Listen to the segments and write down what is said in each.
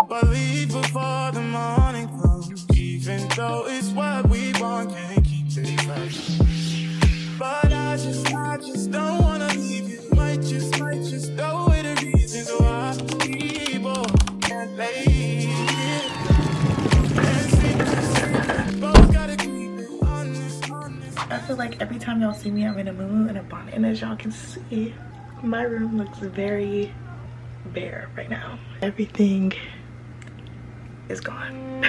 believe before the morning comes, even though it's what we want, can't keep it fresh. But I just don't wanna leave you. Might just know it the reasons why people can't leave. Both gotta keep it honest. I feel like every time y'all see me, I'm in a moo and a bonnet, and as y'all can see, my room looks very bare right now. Everything is gone.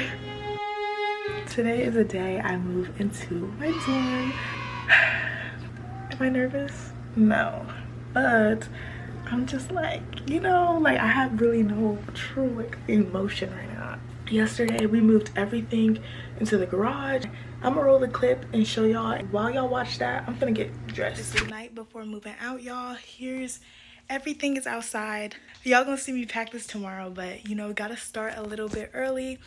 Today is the day I move into my dorm. Am I nervous? No, but I'm just like, you know, like I have really no true like emotion right now. Yesterday we moved everything into the garage. I'm gonna roll the clip and show y'all. While y'all watch that, I'm gonna get dressed. It's the night before moving out, y'all. Here's everything is outside. Y'all gonna see me pack this tomorrow, but you know, gotta start a little bit early.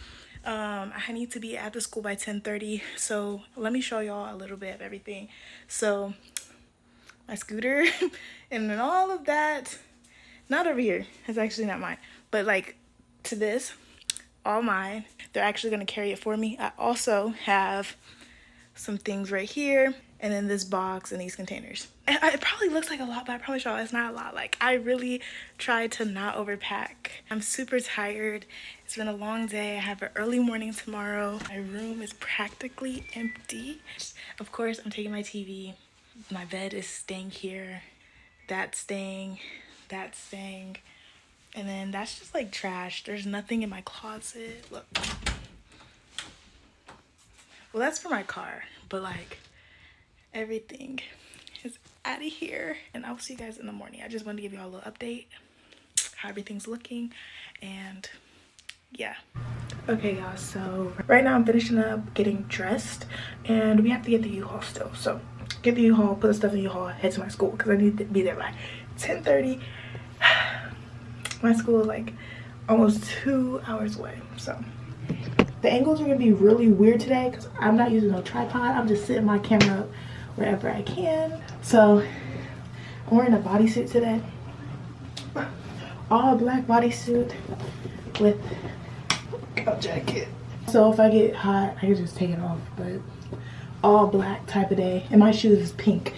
I need to be at the school by 10:30, so let me show y'all a little bit of everything. So my scooter and then all of that, not over here, it's actually not mine, but like to this, all mine. They're actually gonna carry it for me. I also have some things right here, and then this box and these containers. And it probably looks like a lot, but I promise y'all it's not a lot. Like I really tried to not overpack. I'm super tired. It's been a long day. I have an early morning tomorrow. My room is practically empty. Of course, I'm taking my TV. My bed is staying here. That's staying. That's staying. And then that's just like trash. There's nothing in my closet. Look. Well, that's for my car, but like everything is out of here. And I'll see you guys in the morning. I just wanted to give y'all a little update, how everything's looking, and yeah. Okay, y'all, so right now I'm finishing up getting dressed, and we have to get the U-Haul still. So get the U-Haul, put the stuff in the U-Haul, head to my school because I need to be there by 10:30. My school is like almost 2 hours away, so the angles are gonna be really weird today because I'm not using no tripod. I'm just setting my camera up wherever I can. So I'm wearing a bodysuit today, all black bodysuit with a jacket. So if I get hot, I can just take it off, but all black type of day. And my shoes is pink.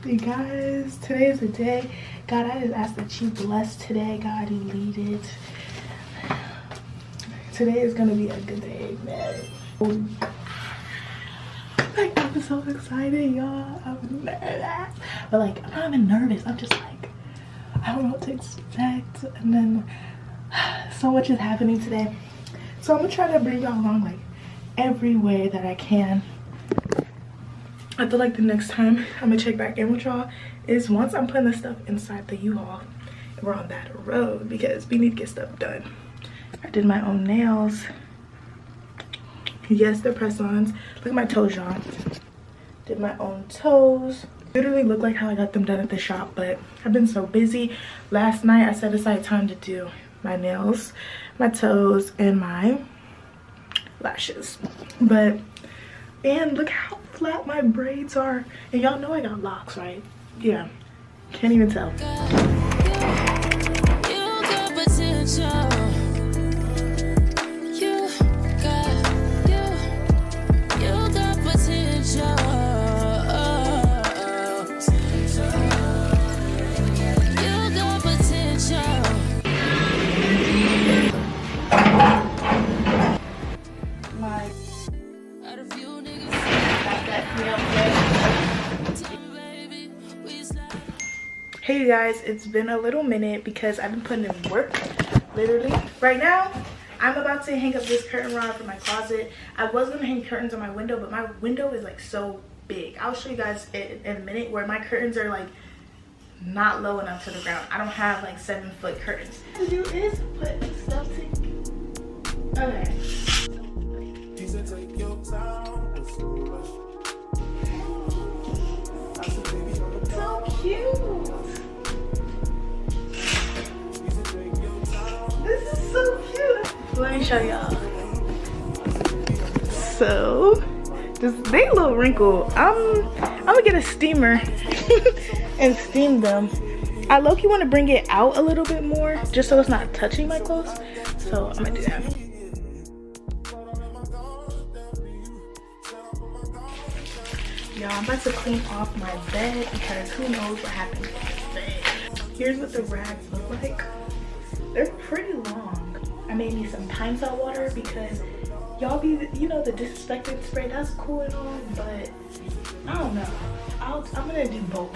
You guys, today is the day. God, I just ask that you bless today. God, you lead it. Today is gonna be a good day, man. Like, I'm so excited, y'all. I'm nervous. But like, I'm not even nervous. I'm just like, I don't know what to expect. And then so much is happening today. So I'm gonna try to bring y'all along like everywhere that I can. I feel like the next time I'm gonna check back in with y'all is once I'm putting the stuff inside the U-Haul and we're on that road because we need to get stuff done. I did my own nails. Yes, they're press-ons. Look at my toes, y'all. Did my own toes. Literally look like how I got them done at the shop, but I've been so busy. Last night I set aside time to do my nails, my toes, and my lashes. And look how flat my braids are. And y'all know I got locks, right? Yeah, can't even tell. You got potential. Hey you guys, it's been a little minute because I've been putting in work, literally. Right now, I'm about to hang up this curtain rod for my closet. I was gonna hang curtains on my window, but my window is like so big. I'll show you guys in a minute where my curtains are like not low enough to the ground. I don't have like 7-foot curtains. What to do is put stuff to, okay. So cute. This is so cute. Let me show y'all. So, they a little wrinkled. I'm gonna get a steamer and steam them. I low-key want to bring it out a little bit more just so it's not touching my clothes. So I'm gonna do that. Y'all, I'm about to clean off my bed because who knows what happened to this bed. Here's what the rags look like. They're pretty long. I made me some pine salt water because y'all be, you know, the disinfectant spray, that's cool and all, but I don't know. I'm gonna do both.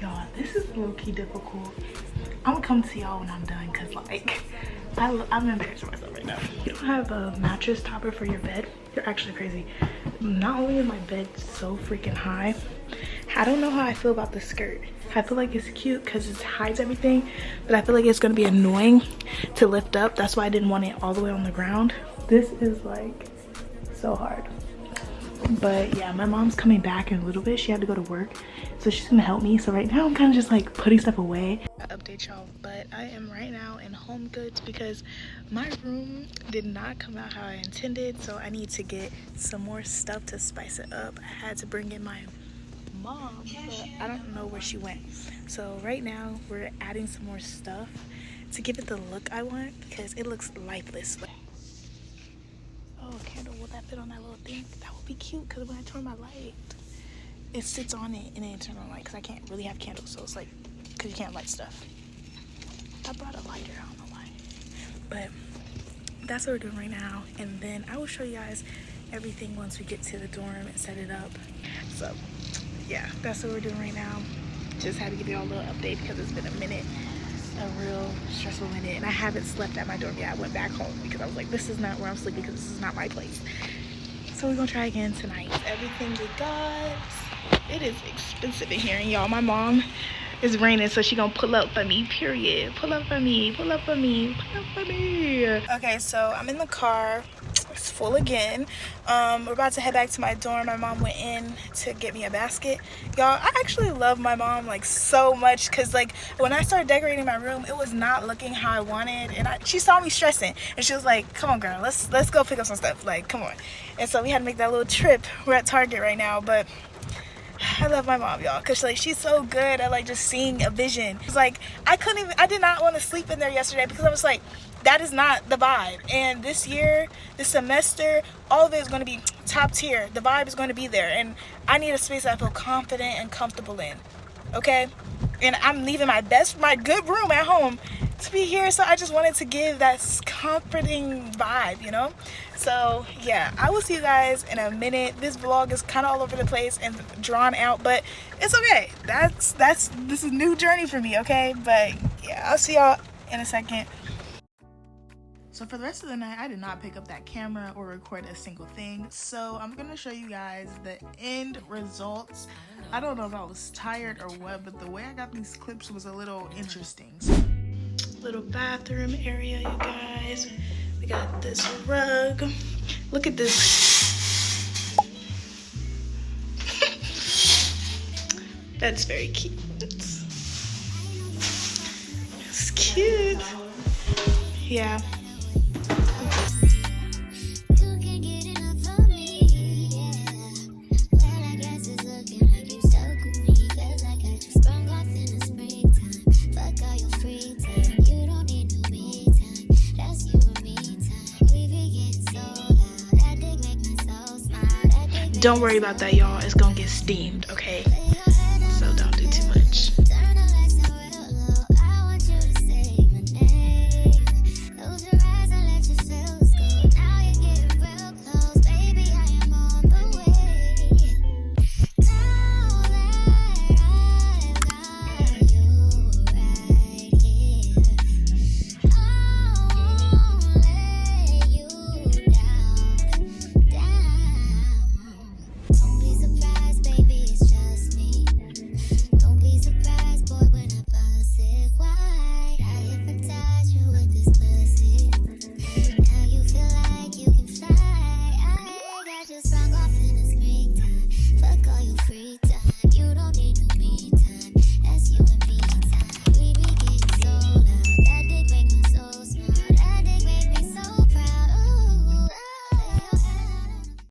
Y'all, this is low-key difficult. I'm gonna come to y'all when I'm done because like I'm embarrassed of myself right now. You don't have a mattress topper for your bed? You're actually crazy. Not only is my bed so freaking high, I don't know how I feel about the skirt. I feel like it's cute because it hides everything, but I feel like it's gonna be annoying to lift up. That's why I didn't want it all the way on the ground. This is like so hard. But yeah, my mom's coming back in a little bit. She had to go to work, so she's gonna help me. So right now I'm kind of just like putting stuff away. I update y'all, but I am right now in Home Goods because my room did not come out how I intended, so I need to get some more stuff to spice it up. I had to bring in my mom, but I don't know where she went. So right now we're adding some more stuff to give it the look I want because it looks lifeless. Oh, candle, will that fit on that little thing? That would be cute because when I turn my light, it sits on it and then it turns on light because I can't really have candles, so it's like, because you can't light stuff. I brought a lighter, I don't know why. But that's what we're doing right now, and then I will show you guys everything once we get to the dorm and set it up. So yeah, that's what we're doing right now. Just had to give you all a little update because it's been a minute, a real stressful minute, and I haven't slept at my dorm yet. I went back home because I was like, this is not where I'm sleeping because this is not my place. So we're gonna try again tonight. Everything we got. It is expensive in here, and y'all, my mom is raining, so she gonna pull up for me, period. Pull up for me, pull up for me, pull up for me. Okay, so I'm in the car. It's full again. We're about to head back to my dorm. My mom went in to get me a basket. Y'all, I actually love my mom like so much because like when I started decorating my room, it was not looking how I wanted, and she saw me stressing and she was like, come on girl, let's go pick up some stuff, like come on. And so we had to make that little trip. We're at Target right now, but I love my mom, y'all, because like she's so good at like just seeing a vision. It's like I did not want to sleep in there yesterday because I was like, that is not the vibe. And this year, this semester, all of it is going to be top tier. The vibe is going to be there, and I need a space that I feel confident and comfortable in. Okay, and I'm leaving my good room at home to be here, so I just wanted to give that comforting vibe, you know. So yeah, I will see you guys in a minute. This vlog is kind of all over the place and drawn out, but it's okay. This is a new journey for me, okay? But yeah, I'll see y'all in a second. So for the rest of the night, I did not pick up that camera or record a single thing. So I'm gonna show you guys the end results. I don't know if I was tired or what, but the way I got these clips was a little interesting. So, little bathroom area, you guys. We got this rug. Look at this. That's very cute. It's cute. Yeah. Don't worry about that, y'all. It's gonna get steamed, okay?